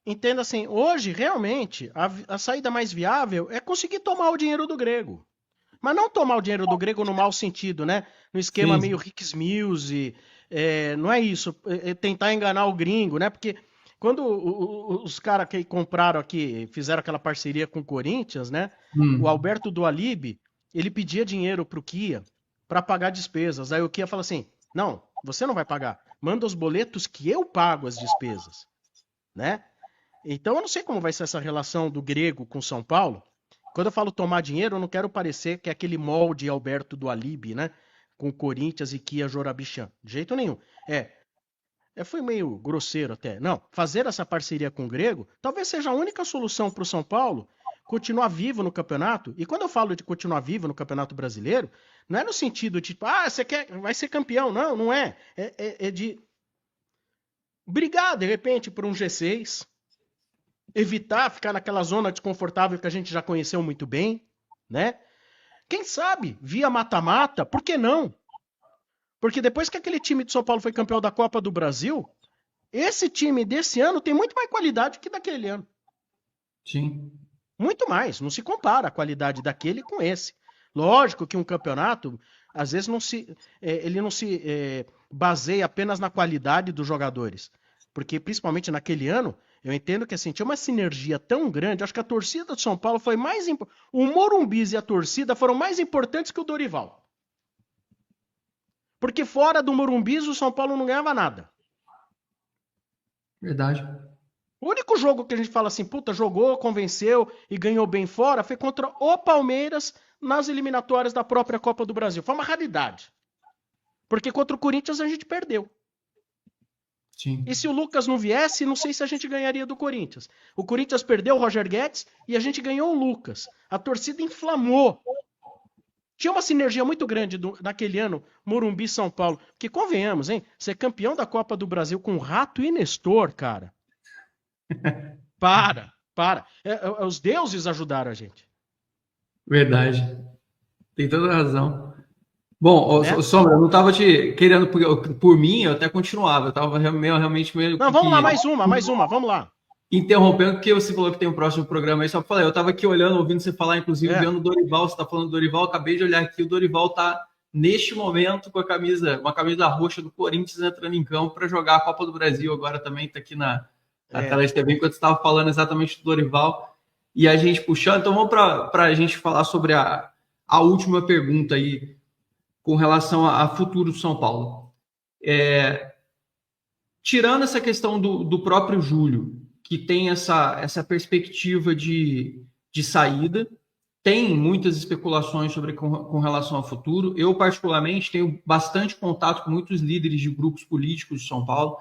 entenda assim, hoje realmente a saída mais viável é conseguir tomar o dinheiro do Grego. Mas não tomar o dinheiro do Grego no mau sentido, né? No esquema Sim, meio sim. Rick Mills, não é isso. É tentar enganar o gringo, né? Porque quando os caras que compraram aqui, fizeram aquela parceria com o Corinthians, né? O Hum, Alberto Dualib, ele pedia dinheiro pro Kia para pagar despesas. Aí o Kia fala assim: não, você não vai pagar. Manda os boletos que eu pago as despesas, né? Então eu não sei como vai ser essa relação do Grego com São Paulo. Quando eu falo tomar dinheiro, eu não quero parecer que é aquele molde Alberto do Alibi, né? Com Corinthians e Kia Jorabichan. De jeito nenhum. Foi meio grosseiro até. Não, fazer essa parceria com o Grego talvez seja a única solução para o São Paulo continuar vivo no campeonato. E quando eu falo de continuar vivo no Campeonato Brasileiro, não é no sentido de, tipo, você quer, vai ser campeão. Não, não é. É de brigar, de repente, por um G6, evitar ficar naquela zona desconfortável que a gente já conheceu muito bem, né? Quem sabe, via mata-mata, por que não? Porque depois que aquele time de São Paulo foi campeão da Copa do Brasil, esse time desse ano tem muito mais qualidade que daquele ano. sim. Muito mais. Não se compara a qualidade daquele com esse. Lógico que um campeonato, às vezes, ele não se baseia apenas na qualidade dos jogadores. Porque, principalmente naquele ano, eu entendo que assim, tinha uma sinergia tão grande. Acho que a torcida do São Paulo foi mais. O Morumbis e a torcida foram mais importantes que o Dorival. Porque fora do Morumbis, o São Paulo não ganhava nada. Verdade. O único jogo que a gente fala assim, puta, jogou, convenceu e ganhou bem fora foi contra o Palmeiras nas eliminatórias da própria Copa do Brasil. Foi uma raridade. Porque contra o Corinthians a gente perdeu. E se Sim. o Lucas não viesse, não sei se a gente ganharia do Corinthians. O Corinthians perdeu o Roger Guedes e a gente ganhou o Lucas. A torcida inflamou. Tinha uma sinergia muito grande naquele ano, Morumbi São Paulo. Que convenhamos, hein? Ser campeão da Copa do Brasil com Rato e Nestor, cara. Para. Os deuses ajudaram a gente, Verdade. Tem toda a razão. Bom, né? Sombra, eu não estava te querendo por mim, eu até continuava. Eu estava realmente meio Não, vamos lá, mais uma, vamos lá. interrompendo, porque você falou que tem um próximo programa aí, só para falar, eu estava aqui olhando, ouvindo você falar, inclusive É, vendo o Dorival, você está falando do Dorival, acabei de olhar aqui, o Dorival está neste momento com uma camisa roxa do Corinthians entrando em campo para jogar a Copa do Brasil, agora também está aqui na é. tela de TV, enquanto você estava falando exatamente do Dorival, e a gente puxando, então vamos para a gente falar sobre a última pergunta aí, com relação a futuro do São Paulo. Tirando essa questão do próprio Júlio, que tem essa perspectiva de saída, tem muitas especulações sobre com relação ao futuro. Eu, particularmente, tenho bastante contato com muitos líderes de grupos políticos de São Paulo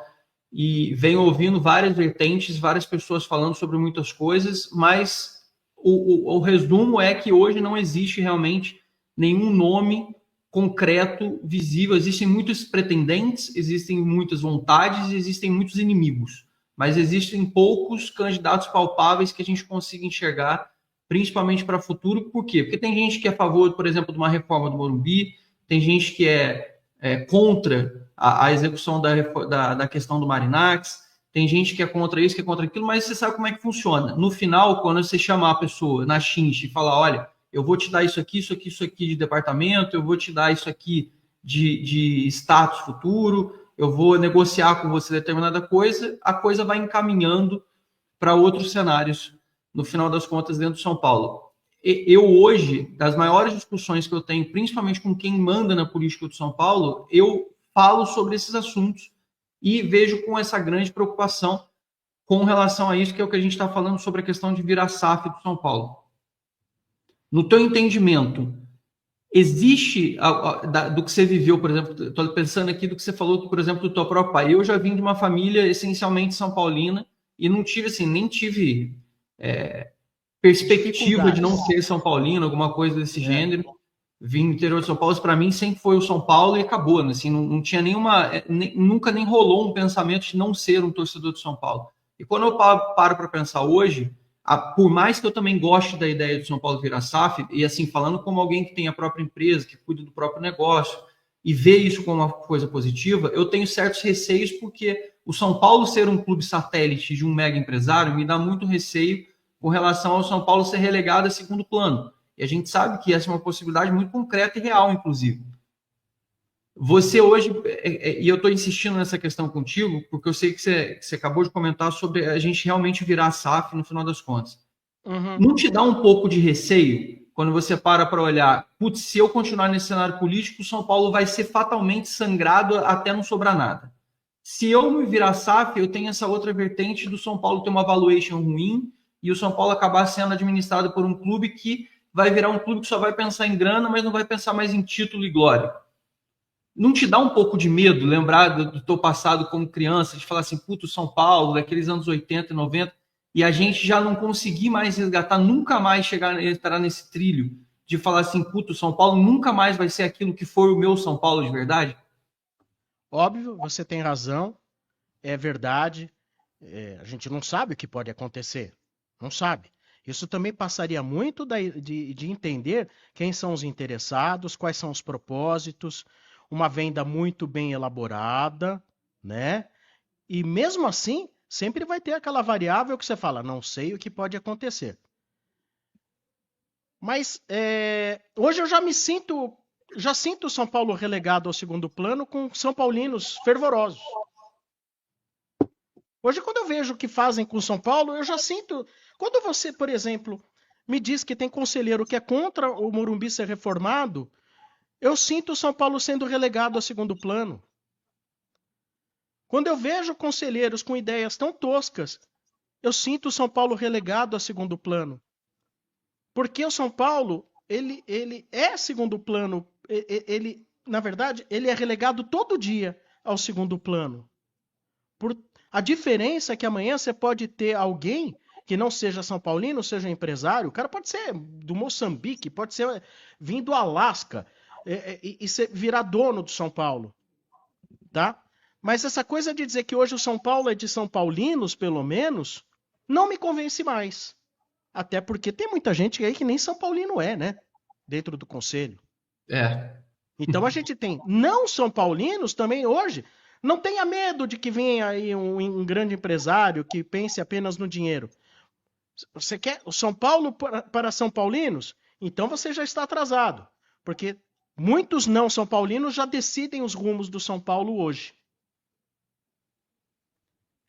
e venho ouvindo várias vertentes, várias pessoas falando sobre muitas coisas, mas o resumo é que hoje não existe realmente nenhum nome concreto, visível. Existem muitos pretendentes, existem muitas vontades, existem muitos inimigos, mas existem poucos candidatos palpáveis que a gente consiga enxergar, principalmente para o futuro. Por quê? Porque tem gente que é a favor, por exemplo, de uma reforma do Morumbi, tem gente que é contra a execução da questão do Marinax, tem gente que é contra isso, que é contra aquilo, mas você sabe como é que funciona. No final, quando você chamar a pessoa na chincha e falar, olha, eu vou te dar isso aqui, isso aqui, isso aqui de departamento, eu vou te dar isso aqui de status futuro, eu vou negociar com você determinada coisa, a coisa vai encaminhando para outros cenários, no final das contas, dentro de São Paulo. Eu hoje, das maiores discussões que eu tenho, principalmente com quem manda na política de São Paulo, eu falo sobre esses assuntos e vejo com essa grande preocupação com relação a isso, que é o que a gente está falando sobre a questão de virar SAF do São Paulo. No teu entendimento, existe do que você viveu, por exemplo, estou pensando aqui do que você falou, por exemplo, do teu próprio pai. Eu já vim de uma família essencialmente são paulina e não tive assim, nem tive perspectiva de não Dificuldades. ser São Paulino, alguma coisa desse É. gênero. Vim do interior de São Paulo, para mim sempre foi o São Paulo e acabou, né? Assim, não tinha nenhuma, nunca nem rolou um pensamento de não ser um torcedor de São Paulo. E quando eu paro para pensar hoje, por mais que eu também goste da ideia de São Paulo virar SAF, e assim, falando como alguém que tem a própria empresa, que cuida do próprio negócio, e vê isso como uma coisa positiva, eu tenho certos receios porque o São Paulo ser um clube satélite de um mega empresário me dá muito receio com relação ao São Paulo ser relegado a segundo plano. E a gente sabe que essa é uma possibilidade muito concreta e real, inclusive. Você hoje, e eu estou insistindo nessa questão contigo, porque eu sei que você acabou de comentar sobre a gente realmente virar a SAF no final das contas. Uhum. Não te dá um pouco de receio quando você para olhar, putz, se eu continuar nesse cenário político, o São Paulo vai ser fatalmente sangrado até não sobrar nada. Se eu me virar SAF, eu tenho essa outra vertente do São Paulo ter uma valuation ruim e o São Paulo acabar sendo administrado por um clube que vai virar um clube que só vai pensar em grana, mas não vai pensar mais em título e glória. Não te dá um pouco de medo lembrar do teu passado como criança, de falar assim, puto, São Paulo, daqueles anos 80 e 90, e a gente já não conseguir mais resgatar, nunca mais entrar nesse trilho de falar assim, puto, São Paulo nunca mais vai ser aquilo que foi o meu São Paulo de verdade? Óbvio, você tem razão, é verdade. A gente não sabe o que pode acontecer. Não sabe. Isso também passaria muito de entender quem são os interessados, quais são os propósitos, uma venda muito bem elaborada, né? E mesmo assim, sempre vai ter aquela variável que você fala, não sei o que pode acontecer. Mas hoje eu já sinto o São Paulo relegado ao segundo plano com São Paulinos fervorosos. Hoje, quando eu vejo o que fazem com o São Paulo, eu já sinto. Quando você, por exemplo, me diz que tem conselheiro que é contra o Morumbi ser reformado, eu sinto o São Paulo sendo relegado a segundo plano. Quando eu vejo conselheiros com ideias tão toscas, eu sinto o São Paulo relegado a segundo plano. Porque o São Paulo, ele é segundo plano. Na verdade, ele é relegado todo dia ao segundo plano. A diferença é que amanhã você pode ter alguém que não seja São Paulino, seja empresário, o cara pode ser do Moçambique, pode ser vindo do Alasca e virar dono do São Paulo, tá? Mas essa coisa de dizer que hoje o São Paulo é de São Paulinos, pelo menos, não me convence mais. Até porque tem muita gente aí que nem São Paulino é, né? Dentro do conselho. Então a gente tem não São Paulinos também hoje. Não tenha medo de que venha aí um grande empresário que pense apenas no dinheiro. Você quer o São Paulo para São Paulinos? Então você já está atrasado. Porque muitos não São Paulinos já decidem os rumos do São Paulo hoje.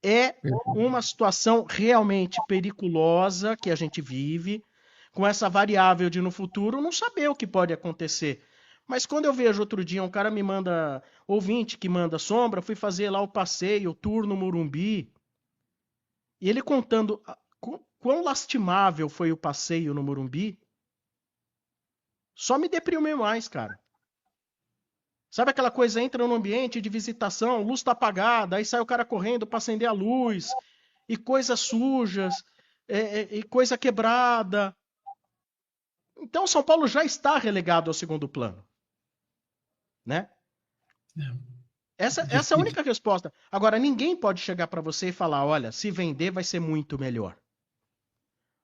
É uma situação realmente periculosa que a gente vive, com essa variável de no futuro não saber o que pode acontecer. Mas quando eu vejo outro dia um cara me manda, ouvinte que manda Sombra, fui fazer lá o passeio, o tour no Morumbi, e ele contando quão lastimável foi o passeio no Morumbi, só me deprimiu mais, cara. Sabe aquela coisa, entra no ambiente de visitação, luz tá apagada, aí sai o cara correndo para acender a luz, e coisas sujas, e coisa quebrada. Então São Paulo já está relegado ao segundo plano. Né? Essa é a única resposta. Agora, ninguém pode chegar para você e falar, olha, se vender vai ser muito melhor.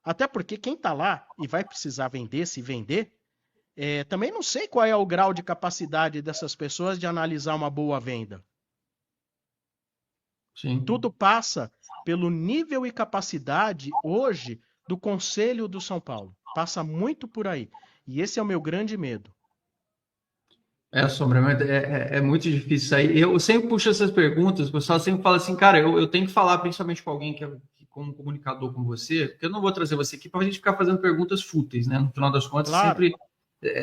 Até porque quem está lá e vai precisar vender, se vender, também não sei qual é o grau de capacidade dessas pessoas de analisar uma boa venda. Sim. Tudo passa pelo nível e capacidade hoje do Conselho do São Paulo. Passa muito por aí. E esse é o meu grande medo. Sombra, é muito difícil isso aí. Eu sempre puxo essas perguntas, o pessoal sempre fala assim, cara, eu tenho que falar principalmente com alguém que é como comunicador com você, porque eu não vou trazer você aqui para a gente ficar fazendo perguntas fúteis, né? No final das contas, Claro. sempre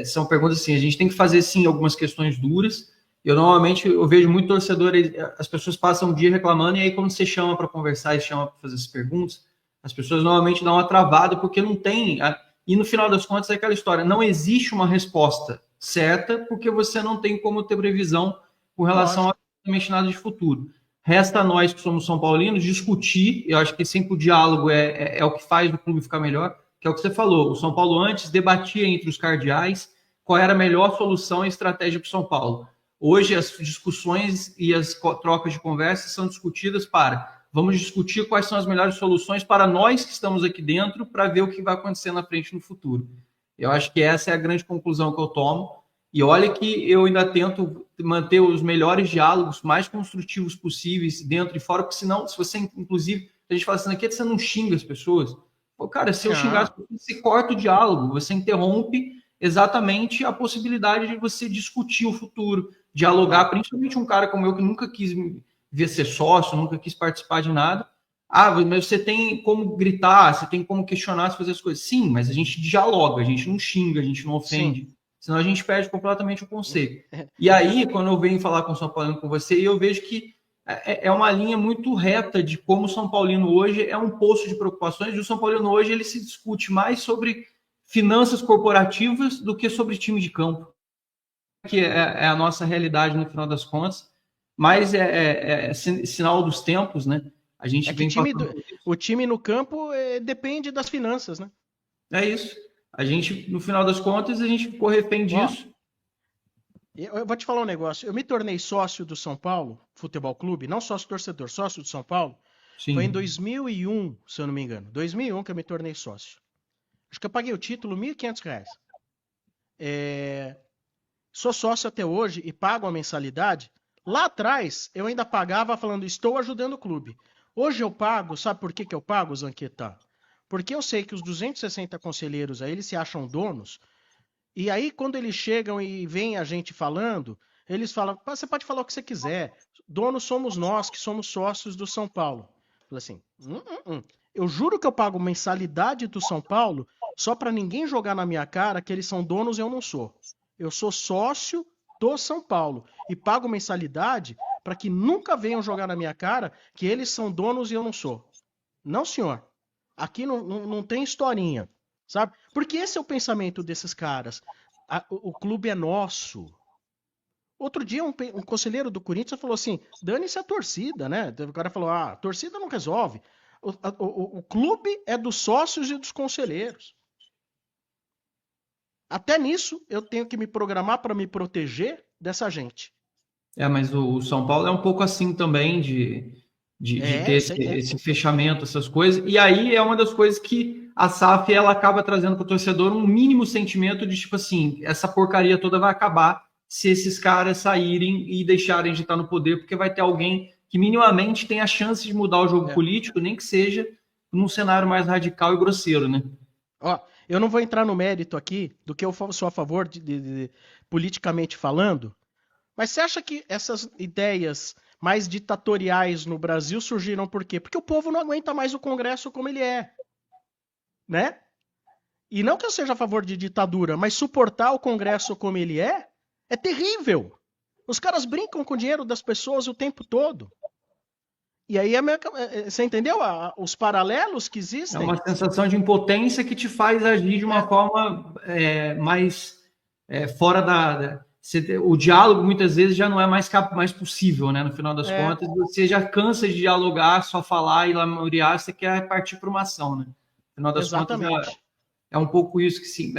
são perguntas assim, a gente tem que fazer, sim, algumas questões duras. Eu vejo muito torcedor, as pessoas passam um dia reclamando, e aí quando você chama para conversar e chama para fazer essas perguntas, as pessoas normalmente dão uma travada, porque não tem... E no final das contas é aquela história, não existe uma resposta certa, porque você não tem como ter previsão com relação a nada de futuro. Resta a nós que somos São Paulinos discutir, eu acho que sempre o diálogo é o que faz o clube ficar melhor, que é o que você falou, o São Paulo antes debatia entre os cardeais qual era a melhor solução e estratégia para o São Paulo. Hoje as discussões e as trocas de conversas são discutidas vamos discutir quais são as melhores soluções para nós que estamos aqui dentro para ver o que vai acontecer na frente no futuro. Eu acho que essa é a grande conclusão que eu tomo. E olha que eu ainda tento manter os melhores diálogos mais construtivos possíveis dentro e fora, porque senão, se você, inclusive, a gente fala assim, aqui você não xinga as pessoas. Pô, cara, se eu xingar as pessoas, você corta o diálogo, você interrompe exatamente a possibilidade de você discutir o futuro, dialogar, principalmente um cara como eu que nunca quis ver ser sócio, nunca quis participar de nada. Ah, mas você tem como gritar, você tem como questionar, fazer as coisas. Sim, mas a gente dialoga, a gente não xinga, a gente não ofende. Sim. Senão a gente perde completamente o conceito. E aí, quando eu venho falar com o São Paulino com você, eu vejo que é uma linha muito reta de como o São Paulino hoje é um poço de preocupações. E o São Paulino hoje ele se discute mais sobre finanças corporativas do que sobre time de campo, que é a nossa realidade no final das contas. Mas é sinal dos tempos, né? A gente vem o time no campo depende das finanças, né? É isso. A gente, no final das contas, a gente ficou refém disso. Eu vou te falar um negócio. Eu me tornei sócio do São Paulo Futebol Clube, não sócio torcedor, sócio do São Paulo. Sim. Foi em 2001, se eu não me engano. 2001 que eu me tornei sócio. Acho que eu paguei o título R$ 1.500. Sou sócio até hoje e pago a mensalidade. Lá atrás, eu ainda pagava falando, estou ajudando o clube. Hoje eu pago, sabe por que eu pago, Zanqueta? Porque eu sei que os 260 conselheiros aí, eles se acham donos, e aí quando eles chegam e veem a gente falando, eles falam, você pode falar o que você quiser, donos somos nós, que somos sócios do São Paulo. Fala assim, eu juro que eu pago mensalidade do São Paulo só para ninguém jogar na minha cara que eles são donos e eu não sou. Eu sou sócio do São Paulo e pago mensalidade para que nunca venham jogar na minha cara que eles são donos e eu não sou. Não, senhor. Aqui não tem historinha, sabe? Porque esse é o pensamento desses caras. O clube é nosso. Outro dia um conselheiro do Corinthians falou assim, dane-se a torcida, né? O cara falou, a torcida não resolve. O clube é dos sócios e dos conselheiros. Até nisso eu tenho que me programar para me proteger dessa gente. Mas o São Paulo é um pouco assim também de ter esse fechamento, essas coisas. E aí é uma das coisas que a SAF ela acaba trazendo para o torcedor um mínimo sentimento de tipo assim, essa porcaria toda vai acabar se esses caras saírem e deixarem de estar no poder, porque vai ter alguém que minimamente tem a chance de mudar o jogo político, nem que seja num cenário mais radical e grosseiro, né? Eu não vou entrar no mérito aqui do que eu sou a favor politicamente falando, mas você acha que essas ideias mais ditatoriais no Brasil surgiram por quê? Porque o povo não aguenta mais o Congresso como ele é, né? E não que eu seja a favor de ditadura, mas suportar o Congresso como ele é terrível. Os caras brincam com o dinheiro das pessoas o tempo todo. E aí, você entendeu os paralelos que existem? É uma sensação de impotência que te faz agir de uma forma mais fora o diálogo muitas vezes já não é mais possível, né? No final das contas, você já cansa de dialogar, só falar e lamuriar, você quer partir para uma ação, né? No final das contas, é um pouco isso que sim.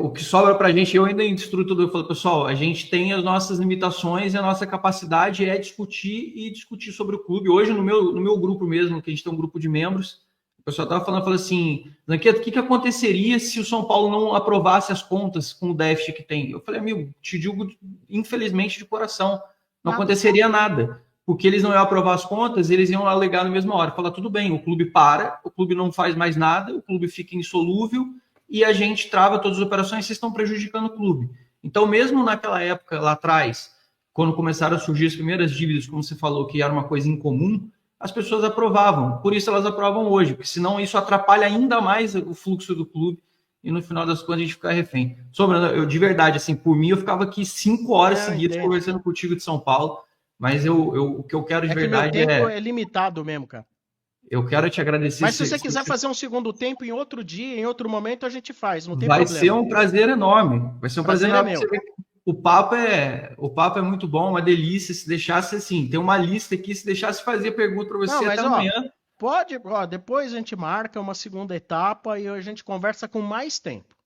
O que sobra para a gente, eu ainda instruo eu falo, pessoal, a gente tem as nossas limitações e a nossa capacidade é discutir sobre o clube. Hoje, no meu grupo mesmo, que a gente tem um grupo de membros, o pessoal estava falando assim, Zanqueta, o que aconteceria se o São Paulo não aprovasse as contas com o déficit que tem? Eu falei, amigo, te digo, infelizmente, de coração, não aconteceria nada. Porque eles não iam aprovar as contas, eles iam alegar na mesma hora. Falar, tudo bem, o clube para, o clube não faz mais nada, o clube fica insolúvel, e a gente trava todas as operações, vocês estão prejudicando o clube. Então, mesmo naquela época, lá atrás, quando começaram a surgir as primeiras dívidas, como você falou, que era uma coisa incomum, as pessoas aprovavam. Por isso elas aprovam hoje, porque senão isso atrapalha ainda mais o fluxo do clube e no final das contas a gente fica refém. Sobrando, eu de verdade, assim, por mim, eu ficava aqui 5 horas seguidas conversando contigo de São Paulo, mas o que eu quero de verdade meu tempo é limitado mesmo, cara. Eu quero te agradecer. Mas se você quiser fazer um segundo tempo em outro dia, em outro momento, a gente faz. Não tem problema. Vai ser um prazer enorme. Vai ser um prazer enorme. O papo é muito bom, uma delícia. Se deixasse assim, tem uma lista aqui. Se deixasse fazer pergunta para você até amanhã. Pode, depois a gente marca uma segunda etapa e a gente conversa com mais tempo.